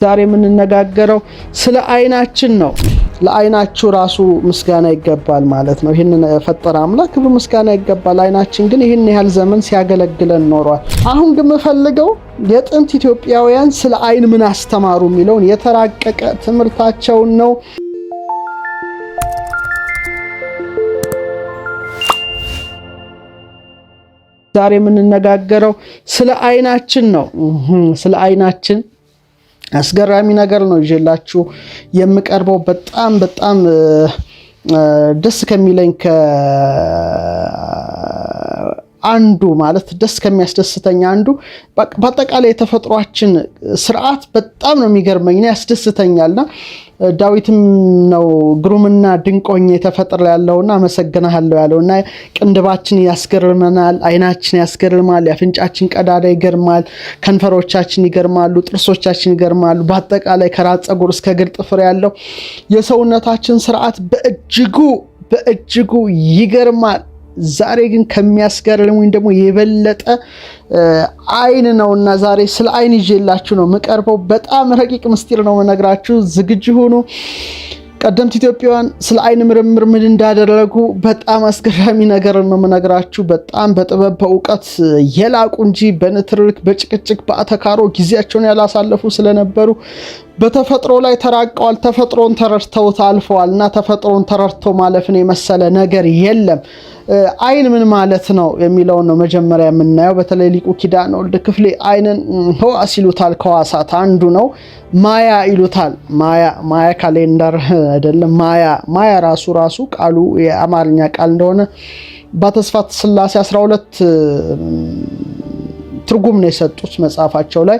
ዛሬ የምንነጋገረው ስለ አይናችን ነው። ለአይናችሁ ራሱ ምስጋና ይገባል ማለት ነው። ይሄንን ፈጠረ አምላክ ክብር ምስጋና ይገባል። አይናችን ግን ይሄን ያህል ዘመን ሲያገለግለን ኖሯል። አሁን ግን የምፈልገው የጥንት ኢትዮጵያውያን ስለ አይን ምን አስተማሩ የሚለውን የተራቀቀ ትምህርታቸውን ነው። ዛሬ የምንነጋገረው ስለ አይናችን ነው። ስለ አይናችን አስገራሚ ነገር ነው ይዤላችሁ የምቀርበው። በጣም ደስ ከሚለኝ አንዱ ማለት ደስ ከሚያስደስተኝ አንዱ በአጠቃላይ የተፈጥሯችን ስርዓት በጣም ነው የሚገርመኝ እና ያስደስተኛልና ዳዊትም ነው ግሩምና ድንቆኝ የተፈጠረ ያለውና አመሰግናለሁ ያለውና ቅንድባችን ያስገርመናል፣ አይናችን ያስገርማል፣ ያፍንጫችን ቀዳዳ ይገርማል፣ ከንፈሮቻችን ይገርማሉ፣ ጥርሶቻችን ይገርማሉ። በአጠቃላይ ከራስ ፀጉር እስከ እግር ጥፍር ያለው የሰውነታችን ስርዓት በእጅጉ ይገርማል። ዛሬ ግን ከሚያስገርሙኝ ደግሞ የበለጠ አይን ነውና ዛሬ ስለ አይን ይዤላችሁ ነው የምቀርበው። በጣም ረቂቅ ምስጢር ነው የምነግራችሁ። ዝግጁ ሁኑ። ቀደምት ኢትዮጵያውያን ስለ አይን ምርምር ምን እንዳደረጉ በጣም አስገራሚ ነገር ነው የምነግራችሁ። በጣም በጥበብ በእውቀት የላቁ እንጂ በንትርክ በጭቅጭቅ በአተካሮ ጊዜያቸውን ያላሳለፉ ስለነበሩ በተፈጥሮ ላይ ተራቀዋል። ተፈጥሮን ተረድተው አልፈዋል እና ተፈጥሮን ተረድቶ ማለፍን የመሰለ ነገር የለም። አይን ምን ማለት ነው የሚለውን ነው መጀመሪያ የምናየው። በተለይ ሊቁ ኪዳነ ወልድ ክፍሌ አይንን ሕዋስ ይሉታል። ከሕዋሳት አንዱ ነው። ማያ ይሉታል። ማያ ካሌንደር አይደለም። ማያ ራሱ ቃሉ የአማርኛ ቃል እንደሆነ በተስፋት ሥላሴ 12 ትርጉም ነው የሰጡት መጽሐፋቸው ላይ።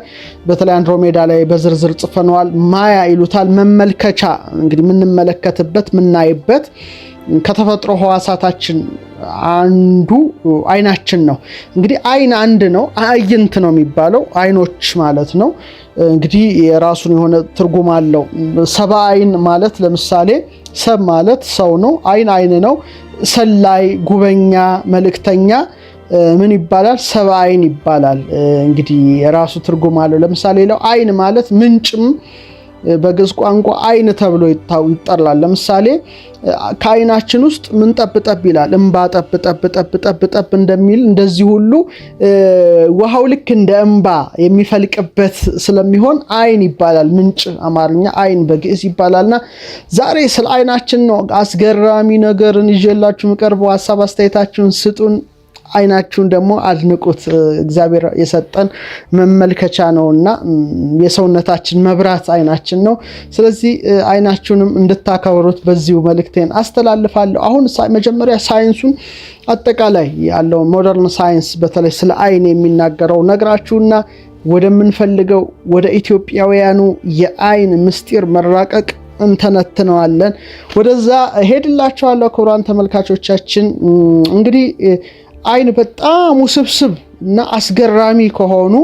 በተለይ አንድሮሜዳ ላይ በዝርዝር ጽፈነዋል። ማያ ይሉታል። መመልከቻ እንግዲህ የምንመለከትበት የምናይበት ከተፈጥሮ ሕዋሳታችን አንዱ አይናችን ነው። እንግዲህ አይን አንድ ነው። አይንት ነው የሚባለው አይኖች ማለት ነው። እንግዲህ የራሱን የሆነ ትርጉም አለው። ሰባ አይን ማለት ለምሳሌ ሰብ ማለት ሰው ነው። አይን ነው። ሰላይ፣ ጉበኛ፣ መልእክተኛ ምን ይባላል? ሰባ አይን ይባላል። እንግዲህ የራሱ ትርጉም አለው። ለምሳሌ አይን ማለት ምንጭም በግዕዝ ቋንቋ አይን ተብሎ ይጠራል። ለምሳሌ ከአይናችን ውስጥ ምን ጠብጠብ ይላል? እንባ ጠብጠብ እንደሚል እንደዚህ ሁሉ ውሃው ልክ እንደ እንባ የሚፈልቅበት ስለሚሆን አይን ይባላል። ምንጭ አማርኛ አይን በግዕዝ ይባላልና ዛሬ ስለ አይናችን ነው አስገራሚ ነገርን ይዤላችሁ የምቀርበው። ሀሳብ አስተያየታችሁን ስጡን። አይናችሁን ደግሞ አድንቁት። እግዚአብሔር የሰጠን መመልከቻ ነውና የሰውነታችን መብራት አይናችን ነው። ስለዚህ አይናችሁንም እንድታከብሩት በዚሁ መልእክቴን አስተላልፋለሁ። አሁን መጀመሪያ ሳይንሱን አጠቃላይ ያለው ሞደርን ሳይንስ በተለይ ስለ አይን የሚናገረው ነግራችሁና ወደምንፈልገው ወደ ኢትዮጵያውያኑ የአይን ምስጢር መራቀቅ እንተነትነዋለን። ወደዛ ሄድላችኋለሁ። ክቡራን ተመልካቾቻችን እንግዲህ አይን በጣም ውስብስብ እና አስገራሚ ከሆኑ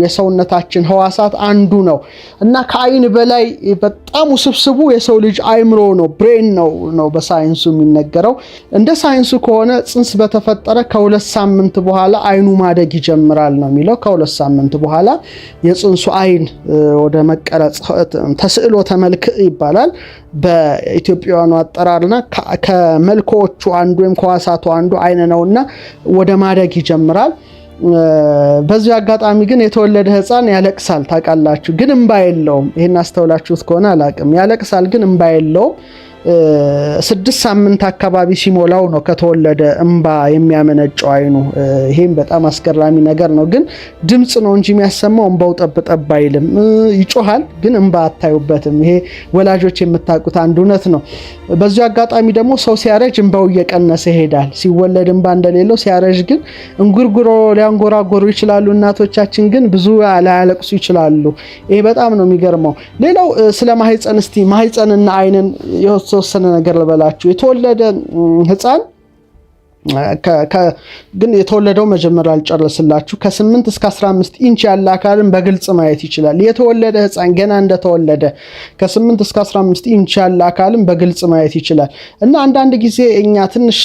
የሰውነታችን ሕዋሳት አንዱ ነው እና ከአይን በላይ በጣም ውስብስቡ የሰው ልጅ አእምሮ ነው፣ ብሬን ነው በሳይንሱ የሚነገረው። እንደ ሳይንሱ ከሆነ ጽንስ በተፈጠረ ከ2 ሳምንት በኋላ አይኑ ማደግ ይጀምራል ነው የሚለው። ከ2 ሳምንት በኋላ የጽንሱ አይን ወደ መቀረጽ ተስዕሎተ መልክ ይባላል በኢትዮጵያውያኑ አጠራርና ከመልኮቹ አንዱ ወይም ከሕዋሳቱ አንዱ አይን ነውና ወደ ማደግ ይጀምራል። በዚህ አጋጣሚ ግን የተወለደ ሕፃን ያለቅሳል። ታውቃላችሁ፣ ግን እንባ የለውም። ይሄን አስተውላችሁት ከሆነ አላቅም። ያለቅሳል ግን እንባ የለውም። 6 ሳምንት አካባቢ ሲሞላው ነው ከተወለደ እንባ የሚያመነጨው አይኑ። ይሄም በጣም አስገራሚ ነገር ነው። ግን ድምፅ ነው እንጂ የሚያሰማው እንባው ጠብ አይልም። ይጮሃል ግን እንባ አታዩበትም። ይሄ ወላጆች የምታውቁት አንድ እውነት ነው። በዚህ አጋጣሚ ደግሞ ሰው ሲያረጅ እንባው እየቀነሰ ይሄዳል። ሲወለድ እንባ እንደሌለው ሲያረጅ ግን እንጉርጉሮ ሊያንጎራጎሩ ይችላሉ እናቶቻችን፣ ግን ብዙ ላያለቅሱ ይችላሉ። ይሄ በጣም ነው የሚገርመው። ሌላው ስለ ማህፀን እስቲ ማህፀንና አይንን የተወሰነ ነገር ልበላችሁ። የተወለደ ሕፃን ግን የተወለደው መጀመሪያ አልጨረስላችሁ። ከ8 እስከ 15 ኢንች ያለ አካልን በግልጽ ማየት ይችላል። የተወለደ ሕፃን ገና እንደተወለደ ከ8 እስከ 15 ኢንች ያለ አካልን በግልጽ ማየት ይችላል እና አንዳንድ ጊዜ እኛ ትንሽ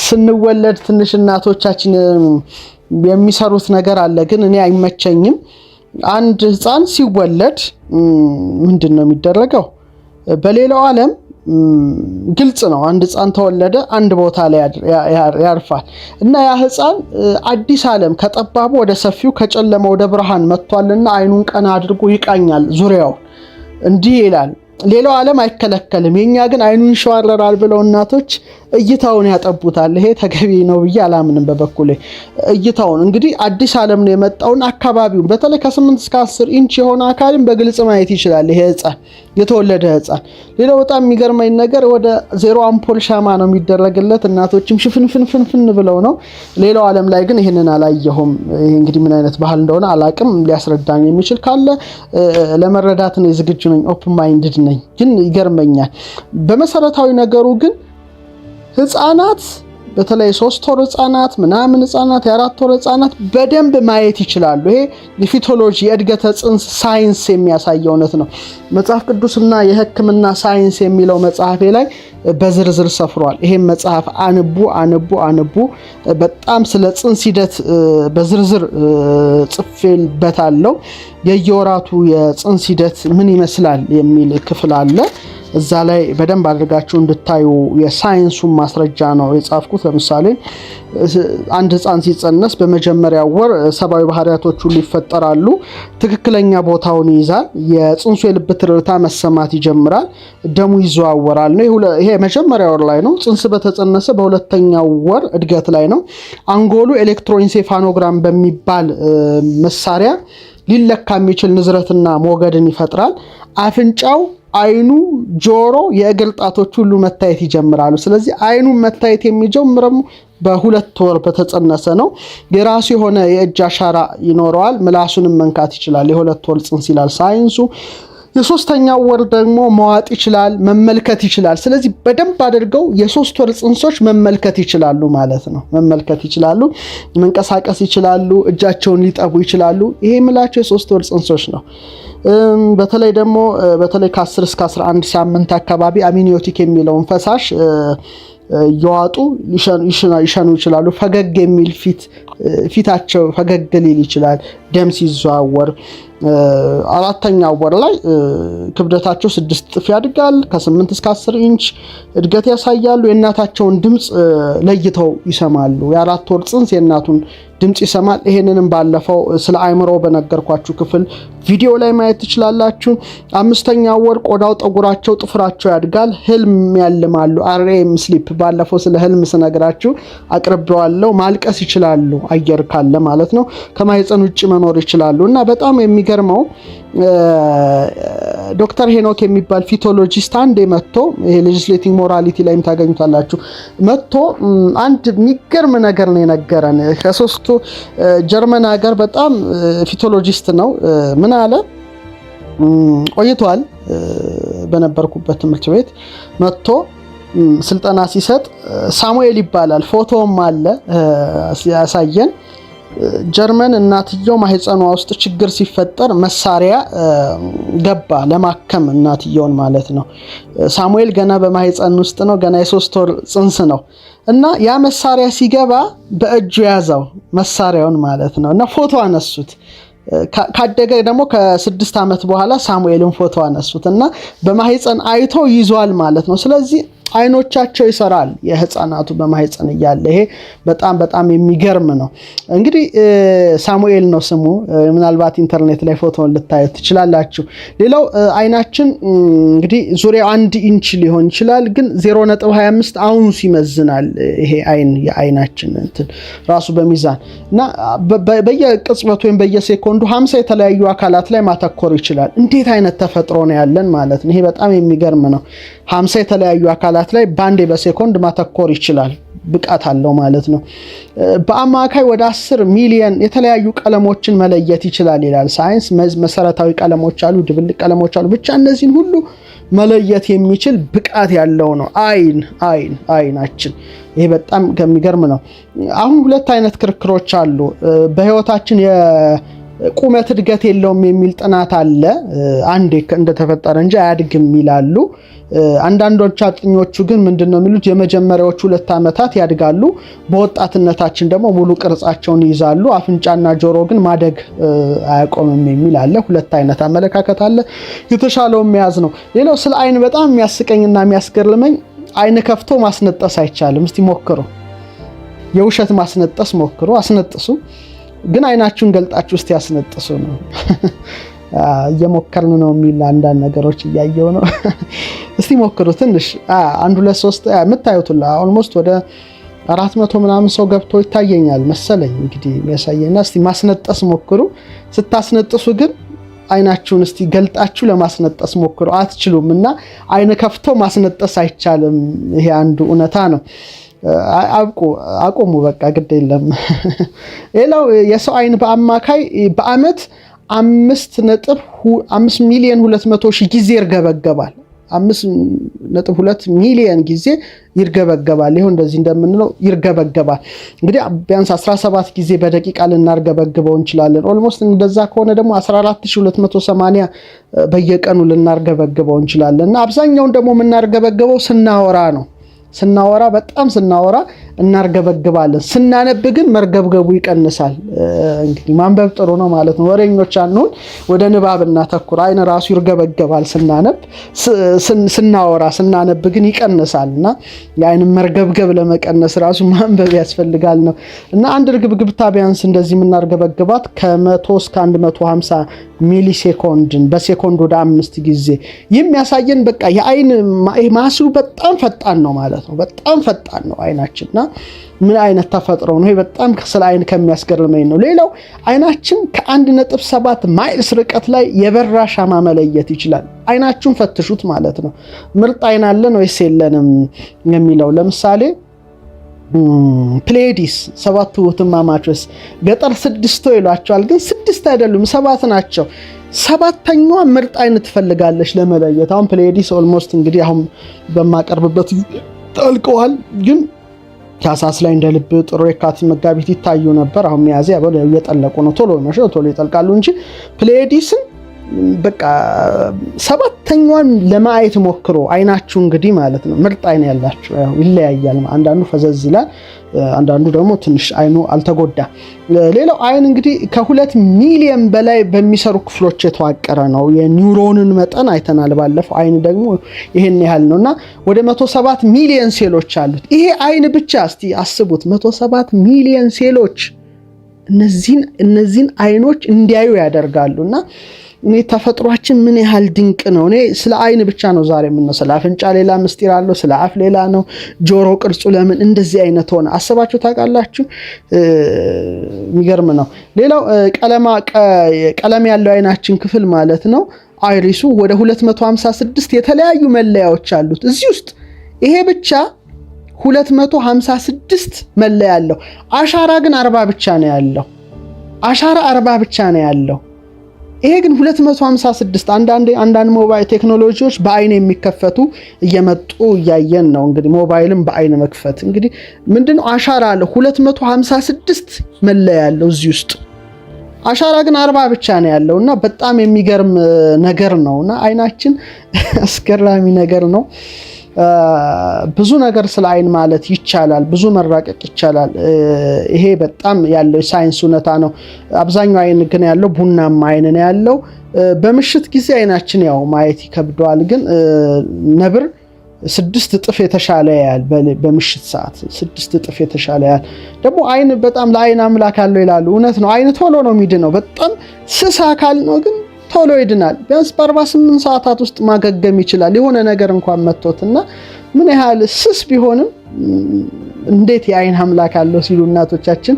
ስንወለድ ትንሽ እናቶቻችን የሚሰሩት ነገር አለ፣ ግን እኔ አይመቸኝም። አንድ ህፃን ሲወለድ ምንድነው የሚደረገው? በሌላው ዓለም ግልጽ ነው። አንድ ህፃን ተወለደ፣ አንድ ቦታ ላይ ያርፋል እና ያ ህፃን አዲስ ዓለም ከጠባቡ ወደ ሰፊው ከጨለማ ወደ ብርሃን መጥቷልና አይኑን ቀና አድርጎ ይቃኛል ዙሪያው። እንዲህ ይላል፣ ሌላው ዓለም አይከለከልም፣ የኛ ግን አይኑን ይሸዋረራል ብለው እናቶች እይታውን ያጠቡታል። ይሄ ተገቢ ነው ብዬ አላምንም በበኩሌ። እይታውን እንግዲህ አዲስ ዓለም ነው የመጣውን አካባቢውን በተለይ ከ8 እስከ 10 ኢንች የሆነ አካልን በግልጽ ማየት ይችላል ይሄ ህፃን፣ የተወለደ ህፃን። ሌላው በጣም የሚገርመኝ ነገር ወደ 0 አምፖል ሻማ ነው የሚደረግለት፣ እናቶችም ሽፍንፍንፍን ብለው ነው። ሌላው ዓለም ላይ ግን ይህንን አላየሁም። ይሄ እንግዲህ ምን አይነት ባህል እንደሆነ አላቅም። ሊያስረዳኝ የሚችል ካለ ለመረዳት ነው ዝግጁ ነኝ፣ ኦፕን ማይንድድ ነኝ። ግን ይገርመኛል። በመሰረታዊ ነገሩ ግን ህፃናት በተለይ 3 ወር ህፃናት ምናምን ህፃናት የ4 ወር ህፃናት በደንብ ማየት ይችላሉ። ይሄ የፊቶሎጂ የእድገተ ጽንስ ሳይንስ የሚያሳየው እውነት ነው። መጽሐፍ ቅዱስና የሕክምና ሳይንስ የሚለው መጽሐፌ ላይ በዝርዝር ሰፍሯል። ይሄም መጽሐፍ አንቡ። በጣም ስለ ጽንስ ሂደት በዝርዝር ጽፌበታለሁ። የየወራቱ የጽንስ ሂደት ምን ይመስላል የሚል ክፍል አለ። እዛ ላይ በደንብ አድርጋችሁ እንድታዩ የሳይንሱን ማስረጃ ነው የጻፍኩት። ለምሳሌ አንድ ህፃን ሲጸነስ በመጀመሪያው ወር ሰብአዊ ባህሪያቶች ሁሉ ይፈጠራሉ። ትክክለኛ ቦታውን ይይዛል። የጽንሱ የልብ ትርታ መሰማት ይጀምራል። ደሙ ይዘዋወራል ነው። ይሄ መጀመሪያው ወር ላይ ነው። ጽንስ በተጸነሰ በሁለተኛው ወር እድገት ላይ ነው። አንጎሉ ኤሌክትሮኢንሴፋኖግራም በሚባል መሳሪያ ሊለካ የሚችል ንዝረትና ሞገድን ይፈጥራል። አፍንጫው፣ አይኑ፣ ጆሮ፣ የእግር ጣቶች ሁሉ መታየት ይጀምራሉ። ስለዚህ አይኑ መታየት የሚጀምረው በ2 ወር በተጸነሰ ነው። የራሱ የሆነ የእጅ አሻራ ይኖረዋል። ምላሱንም መንካት ይችላል። የ2 ወር ጽንስ ይላል ሳይንሱ። የ3ኛው ወር ደግሞ መዋጥ ይችላል፣ መመልከት ይችላል። ስለዚህ በደንብ አድርገው የ3 ወር ጽንሶች መመልከት ይችላሉ ማለት ነው። መመልከት ይችላሉ፣ መንቀሳቀስ ይችላሉ፣ እጃቸውን ሊጠቡ ይችላሉ። ይሄ ምላቸው የ3 ወር ጽንሶች ነው። በተለይ ደግሞ ከ10 እስከ 11 ሳምንት አካባቢ አሚኒዮቲክ የሚለውን ፈሳሽ እየዋጡ ይሸኑ ይችላሉ። ፈገግ የሚል ፊታቸው ፈገግ ሊል ይችላል ደም ሲዘዋወር። 4ኛው ወር ላይ ክብደታቸው 6 እጥፍ ያድጋል። ከ8 እስከ 10 ኢንች እድገት ያሳያሉ። የእናታቸውን ድምፅ ለይተው ይሰማሉ። የ4 ወር ጽንስ የእናቱን ድምፅ ይሰማል። ይሄንንም ባለፈው ስለ አእምሮ በነገርኳችሁ ክፍል ቪዲዮ ላይ ማየት ትችላላችሁ። 5ኛው ወር ቆዳው፣ ጠጉራቸው፣ ጥፍራቸው ያድጋል። ህልም ያልማሉ። REM ስሊፕ ባለፈው ስለ ህልም ስነግራችሁ አቅርቤዋለሁ። ማልቀስ ይችላሉ፣ አየር ካለ ማለት ነው። ከማህፀን ውጭ መኖር ይችላሉ። እና በጣም የሚገርመው ዶክተር ሄኖክ የሚባል ፊቶሎጂስት አንዴ መጥቶ ይሄ ሌጂስሌቲንግ ሞራሊቲ ላይም ታገኙታላችሁ፣ መጥቶ አንድ የሚገርም ነገር ነው የነገረን። ከ3 ጀርመን ሀገር በጣም ፊቶሎጂስት ነው። ምን አለ? ቆይቷል። በነበርኩበት ትምህርት ቤት መጥቶ ስልጠና ሲሰጥ ሳሙኤል ይባላል። ፎቶም አለ ያሳየን። ጀርመን እናትየው ማህፀኗ ውስጥ ችግር ሲፈጠር መሳሪያ ገባ ለማከም እናትየውን ማለት ነው። ሳሙኤል ገና በማህፀን ውስጥ ነው። ገና የ3 ወር ጽንስ ነው። እና ያ መሳሪያ ሲገባ በእጁ ያዘው መሳሪያውን ማለት ነው። እና ፎቶ አነሱት። ካደገ ደግሞ ከ6 ዓመት በኋላ ሳሙኤልን ፎቶ አነሱት እና በማህፀን አይቶ ይዟል ማለት ነው። ስለዚህ አይኖቻቸው ይሰራል የህፃናቱ በማህፀን እያለ። ይሄ በጣም የሚገርም ነው። እንግዲህ ሳሙኤል ነው ስሙ። ምናልባት ኢንተርኔት ላይ ፎቶውን ልታዩት ትችላላችሁ። ሌላው አይናችን እንግዲህ ዙሪያው 1 ኢንች ሊሆን ይችላል፣ ግን 0.25 አውንስ ይመዝናል። ይሄ የአይናችን እንትን ራሱ በሚዛን እና በየቅጽበቱ ወይም በየሴኮንዱ 50 የተለያዩ አካላት ላይ ማተኮር ይችላል። እንዴት አይነት ተፈጥሮ ነው ያለን ማለት ነው። ይሄ በጣም የሚገርም ነው። 50 የተለያዩ አካላት ላይ ባንዴ በሴኮንድ ማተኮር ይችላል። ብቃት አለው ማለት ነው። በአማካይ ወደ 10 ሚሊዮን የተለያዩ ቀለሞችን መለየት ይችላል ይላል ሳይንስ። መሰረታዊ ቀለሞች አሉ፣ ድብልቅ ቀለሞች አሉ። ብቻ እነዚህን ሁሉ መለየት የሚችል ብቃት ያለው ነው አይናችን። ይሄ በጣም ከሚገርም ነው። አሁን 2 አይነት ክርክሮች አሉ በህይወታችን ቁመት እድገት የለውም የሚል ጥናት አለ። አንዴ እንደተፈጠረ እንጂ አያድግም ይላሉ። አንዳንዶች አጥኞቹ ግን ምንድነው የሚሉት የመጀመሪያዎቹ 2 ዓመታት ያድጋሉ፣ በወጣትነታችን ደግሞ ሙሉ ቅርጻቸውን ይይዛሉ፣ አፍንጫና ጆሮ ግን ማደግ አያቆምም የሚል አለ። 2 አይነት አመለካከት አለ። የተሻለውን መያዝ ነው። ሌላው ስለ አይን በጣም የሚያስቀኝና የሚያስገርመኝ አይን ከፍቶ ማስነጠስ አይቻልም። እስቲ ሞክሩ። የውሸት ማስነጠስ ሞክሩ፣ አስነጥሱ። ግን አይናችሁን ገልጣችሁ እስቲ ያስነጥሱ ነው። እየሞከርን ነው የሚል አንዳንድ ነገሮች እያየው ነው። እስቲ ሞክሩ ትንሽ 1 2 3 የምታዩትላ ኦልሞስት ወደ 400 ምናምን ሰው ገብቶ ይታየኛል መሰለኝ እንግዲህ የሚያሳየና እስቲ ማስነጠስ ሞክሩ። ስታስነጥሱ ግን አይናችሁን እስቲ ገልጣችሁ ለማስነጠስ ሞክሩ። አትችሉምና አይን ከፍቶ ማስነጠስ አይቻልም። ይሄ አንዱ እውነታ ነው። አቆሙ በቃ ግድ የለም። ሌላው የሰው አይን በአማካይ በአመት 5.5 ሚሊዮን 200 ሺህ ጊዜ ይርገበገባል። 5.2 ሚሊዮን ጊዜ ይርገበገባል። ይሄው እንደዚህ እንደምንለው ይርገበገባል። እንግዲህ ቢያንስ 17 ጊዜ በደቂቃ ልናርገበግበው እንችላለን። ኦልሞስት እንደዛ ከሆነ ደግሞ 14280 በየቀኑ ልናርገበግበው እንችላለን። እና አብዛኛውን ደግሞ የምናርገበግበው ስናወራ ነው። በጣም ስናወራ እናርገበግባለን። ስናነብ ግን መርገብገቡ ይቀንሳል። እንግዲህ ማንበብ ጥሩ ነው ማለት ነው። ወሬኞች አንሁን፣ ወደ ንባብ እናተኩር። አይን ራሱ ይርገበገባል ስናወራ፣ ስናነብ ግን ይቀንሳልና የአይን መርገብገብ ለመቀነስ ራሱ ማንበብ ያስፈልጋል ነው። እና አንድ ርግብግብታ ቢያንስ እንደዚህ የምናርገበግባት ከ100 እስከ 150 ሚሊ ሴኮንድን በሴኮንድ ወደ 5 ጊዜ የሚያሳየን በቃ የአይን ማስሉ በጣም ፈጣን ነው ማለት ነው። በጣም ፈጣን ነው አይናችንና ምን አይነት ተፈጥሮ ነው ይሄ? በጣም ስለ አይን ከሚያስገርመኝ ነው። ሌላው አይናችን ከ1.7 ማይልስ ርቀት ላይ የበራ ሻማ መለየት ይችላል። አይናችሁን ፈትሹት ማለት ነው። ምርጥ አይን አለን ወይስ የለንም የሚለው ለምሳሌ ፕሌዲስ 7 እህትማማቾች ገጠር 6 ይሏቸዋል፣ ግን 6 አይደሉም 7 ናቸው። 7ኛዋ ምርጥ አይን ትፈልጋለች ለመለየት። አሁን ፕሌዲስ ኦልሞስት እንግዲህ አሁን በማቀርብበት ጠልቀዋል፣ ግን ታህሳስ ላይ እንደ ልብ ጥሩ የካቲት መጋቢት ይታዩ ነበር። አሁን ሚያዝያ እየጠለቁ ነው። ቶሎ መሸው ቶሎ ይጠልቃሉ እንጂ ፕሌዲስን በቃ 7ኛዋን ለማየት ሞክሮ አይናችሁ እንግዲህ ማለት ነው። ምርጥ አይን ያላችሁ ይለያያል። አንዳንዱ ፈዘዝ ይላል፣ አንዳንዱ ደግሞ ትንሽ አይኑ አልተጎዳ። ሌላው አይን እንግዲህ ከ2 ሚሊዮን በላይ በሚሰሩ ክፍሎች የተዋቀረ ነው። የኒውሮንን መጠን አይተናል ባለፈው። አይን ደግሞ ይሄን ያህል ነውና ወደ 107 ሚሊዮን ሴሎች አሉት። ይሄ አይን ብቻ እስቲ አስቡት፣ 107 ሚሊዮን ሴሎች እነዚህን አይኖች እንዲያዩ ያደርጋሉና እኔ ተፈጥሯችን ምን ያህል ድንቅ ነው። እኔ ስለ አይን ብቻ ነው ዛሬ የምንነው። ስለ አፍንጫ ሌላ ምስጢር አለው፣ ስለ አፍ ሌላ ነው። ጆሮ ቅርጹ ለምን እንደዚህ አይነት ሆነ አስባችሁ ታውቃላችሁ? የሚገርም ነው። ሌላው ቀለም ያለው አይናችን ክፍል ማለት ነው አይሪሱ ወደ 256 የተለያዩ መለያዎች አሉት እዚህ ውስጥ። ይሄ ብቻ 256 መለያ አለው። አሻራ ግን 40 ብቻ ነው ያለው። አሻራ 40 ብቻ ነው ያለው። ይሄ ግን 256 አንዳንድ ሞባይል ቴክኖሎጂዎች በአይን የሚከፈቱ እየመጡ እያየን ነው። እንግዲህ ሞባይልም በአይን መክፈት እንግዲህ ምንድነው አሻራ አለው 256 መለያ ያለው እዚህ ውስጥ። አሻራ ግን 40 ብቻ ነው ያለውና በጣም የሚገርም ነገር ነውና አይናችን አስገራሚ ነገር ነው። ብዙ ነገር ስለ አይን ማለት ይቻላል፣ ብዙ መራቀቅ ይቻላል። ይሄ በጣም ያለው ሳይንስ እውነታ ነው። አብዛኛው አይን ግን ያለው ቡናማ አይን ነው ያለው። በምሽት ጊዜ አይናችን ያው ማየት ይከብደዋል፣ ግን ነብር 6 እጥፍ የተሻለ ያያል። በምሽት ሰዓት 6 እጥፍ የተሻለ ያያል። ደግሞ አይን በጣም ለአይን አምላክ አለው ይላሉ። እውነት ነው። አይን ቶሎ ነው የሚድነው። በጣም ስስ አካል ነው ግን ቶሎ ይድናል። ቢያንስ በ48 ሰዓታት ውስጥ ማገገም ይችላል። የሆነ ነገር እንኳን መጥቶትና ምን ያህል ስስ ቢሆንም እንዴት የአይን አምላክ አለው ሲሉ እናቶቻችን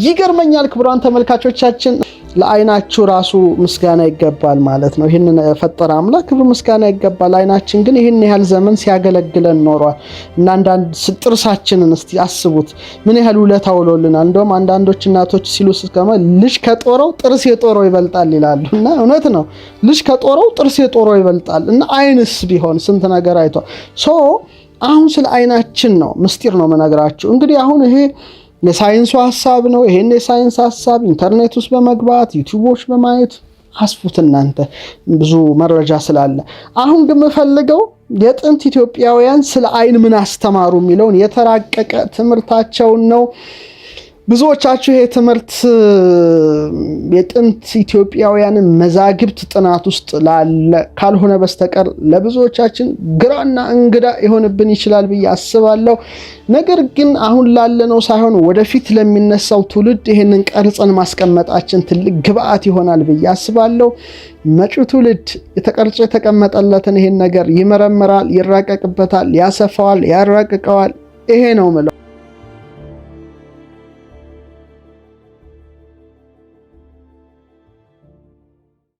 ይገርመኛል። ክቡራን ተመልካቾቻችን ለአይናችሁ ራሱ ምስጋና ይገባል ማለት ነው። ይህንን ፈጠረ አምላክ ክብር ምስጋና ይገባል። አይናችን ግን ይህን ያህል ዘመን ሲያገለግለን ኖሯል እና አንዳንድ ጥርሳችንን እስቲ አስቡት ምን ያህል ውለታ ውሎልናል። እንደውም አንዳንዶች እናቶች ሲሉ ስከማ ልጅ ከጦረው ጥርስ የጦረው ይበልጣል ይላሉ እና እውነት ነው። ልጅ ከጦረው ጥርስ የጦረው ይበልጣል እና አይንስ ቢሆን ስንት ነገር አይቷል። አሁን ስለ አይናችን ነው ምስጢር ነው መነግራችሁ። እንግዲህ አሁን ይሄ የሳይንሱ ሐሳብ ነው። ይሄን የሳይንስ ሐሳብ ኢንተርኔት ውስጥ በመግባት ዩቲዩቦች በማየት አስፉት እናንተ ብዙ መረጃ ስላለ። አሁን ግን የምፈልገው የጥንት ኢትዮጵያውያን ስለ አይን ምን አስተማሩ የሚለውን የተራቀቀ ትምህርታቸውን ነው። ብዙዎቻችሁ ይሄ ትምህርት የጥንት ኢትዮጵያውያንን መዛግብት ጥናት ውስጥ ላለ ካልሆነ በስተቀር ለብዙዎቻችን ግራና እንግዳ ይሆንብን ይችላል ብዬ አስባለሁ። ነገር ግን አሁን ላለነው ሳይሆን ወደፊት ለሚነሳው ትውልድ ይሄንን ቀርጸን ማስቀመጣችን ትልቅ ግብአት ይሆናል ብዬ አስባለሁ። መጪው ትውልድ የተቀርጾ የተቀመጠለትን ይሄን ነገር ይመረምራል፣ ይራቀቅበታል፣ ያሰፋዋል፣ ያራቅቀዋል። ይሄ ነው ምለው።